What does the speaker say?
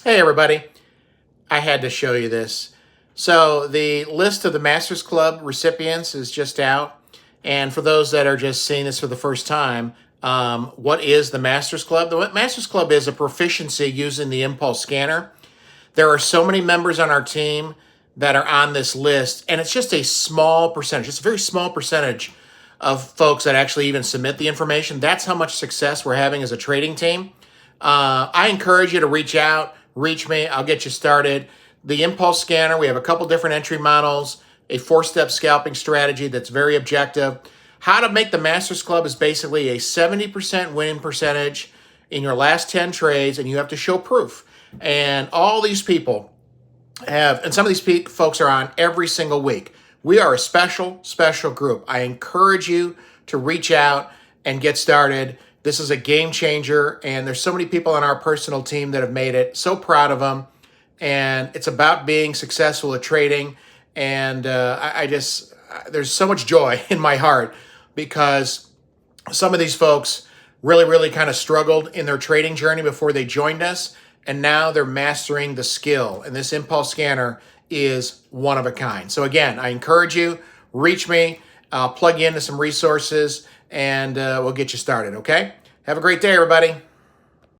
Hey everybody, I had to show you this. So the list of the Masters Club recipients is just out. And for those that are just seeing this for the first time, what is the Masters Club? The Masters Club is a proficiency using the impulse scanner. There are so many members on our team that are on this list, and it's just a small percentage. It's a very small percentage of folks that actually even submit the information. That's how much success we're having as a trading team. I encourage you to reach out, reach me. I'll get you started. The impulse scanner, we have a couple different entry models, a 4-step scalping strategy that's very objective. How to make the Masters Club is basically a 70% winning percentage in your last 10 trades, and you have to show proof. And all these people have, and some of these folks are on every single week. We are a special group. I encourage you to reach out and get started. This is a game changer, and there's so many people on our personal team that have made it. So proud of them, and it's about being successful at trading. And there's so much joy in my heart because some of these folks really kind of struggled in their trading journey before they joined us, and now they're mastering the skill. And this impulse scanner is one of a kind. So again, I encourage you, reach me, plug you into some resources, and we'll get you started, okay? Have a great day, everybody.